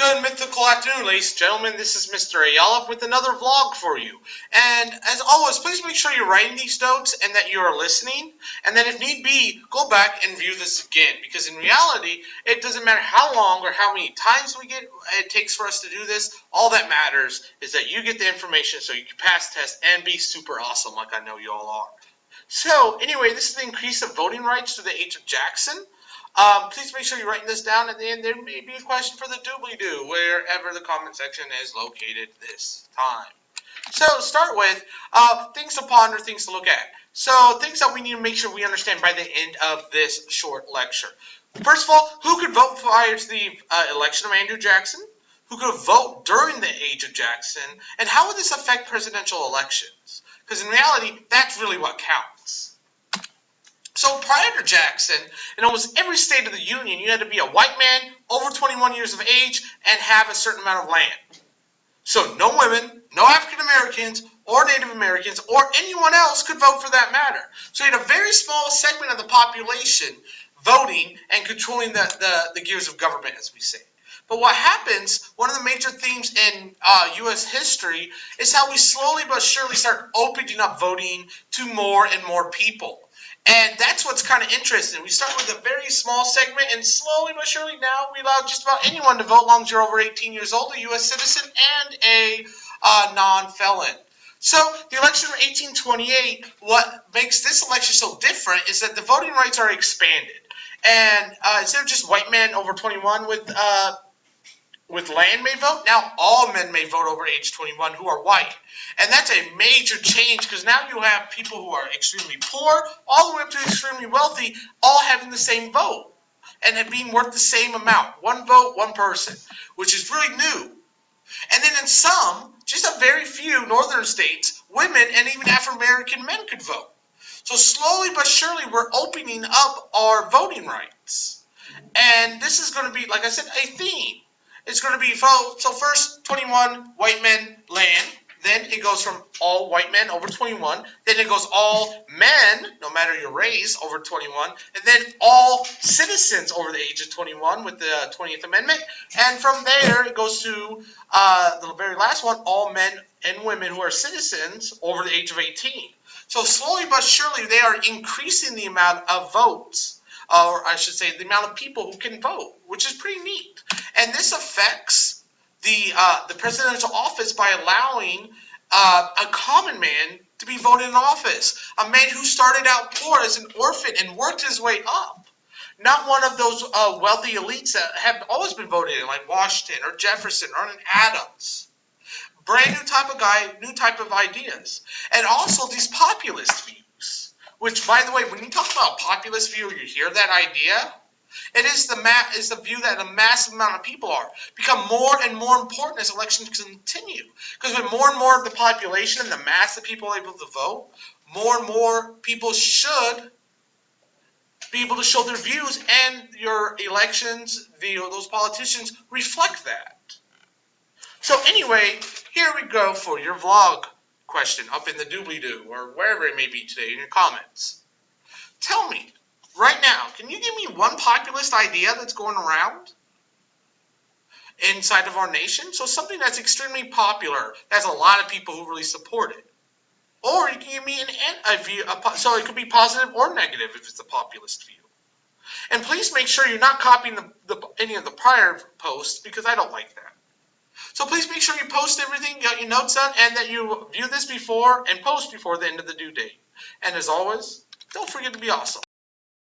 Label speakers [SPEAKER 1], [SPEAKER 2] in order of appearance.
[SPEAKER 1] good mythical afternoon, ladies and gentlemen. This is Mr. Ayala with another vlog for you. And as always, please make sure you're writing these notes and that you are listening. And then if need be, go back and view this again. Because in reality, it doesn't matter how long or how many times it takes for us to do this. All that matters is that you get the information so you can pass the test and be super awesome like I know you all are. So anyway, this is the increase of voting rights to the age of Jackson. Please make sure you're writing this down at the end. There may be a question for the doobly-doo, wherever the comment section is located this time. So, start with things to ponder, things to look at. So, things that we need to make sure we understand by the end of this short lecture. First of all, who could vote prior to the election of Andrew Jackson? Who could vote during the age of Jackson? And how would this affect presidential elections? Because in reality, that's really what counts. So prior to Jackson, in almost every state of the Union, you had to be a white man, over 21 years of age, and have a certain amount of land. So no women, no African Americans, or Native Americans, or anyone else could vote for that matter. So you had a very small segment of the population voting and controlling the gears of government, as we say. But what happens, one of the major themes in U.S. history, is how we slowly but surely start opening up voting to more and more people. And that's what's kind of interesting. We start with a very small segment, and slowly but surely now we allow just about anyone to vote as long as you're over 18 years old, a U.S. citizen, and a non-felon. So the election of 1828, what makes this election so different is that the voting rights are expanded. And instead of just white men over 21 with land may vote, now all men may vote over age 21 who are white. And that's a major change because now you have people who are extremely poor all the way up to extremely wealthy all having the same vote and being worth the same amount. One vote, one person, which is really new. And then in some, just a very few northern states, women and even African-American men could vote. So slowly but surely we're opening up our voting rights. And this is going to be, like I said, a theme. It's going to be, so first 21 white men land, then it goes from all white men over 21, then it goes all men, no matter your race, over 21, and then all citizens over the age of 21 with the 20th Amendment, and from there it goes to the very last one, all men and women who are citizens over the age of 18. So slowly but surely they are increasing the amount of votes, or I should say the amount of people who can vote, which is pretty neat. And this affects the presidential office by allowing a common man to be voted in office. A man who started out poor as an orphan and worked his way up. Not one of those wealthy elites that have always been voted in, like Washington or Jefferson or Adams. Brand new type of guy, new type of ideas. And also these populist views. Which, by the way, when you talk about populist view, you hear that idea, it is the view that a massive amount of people become more and more important as elections continue. Because with more and more of the population and the mass of people able to vote, more and more people should be able to show their views, and your elections, those politicians, reflect that. So anyway, here we go for your vlog question up in the doobly-doo or wherever it may be today in your comments. Tell me, right now, can you give me one populist idea that's going around inside of our nation? So something that's extremely popular, that has a lot of people who really support it. Or you can give me a view, so it could be positive or negative if it's a populist view. And please make sure you're not copying any of the prior posts because I don't like that. So please make sure you post everything, got your notes done, and that you view this before and post before the end of the due date. And as always, don't forget to be awesome.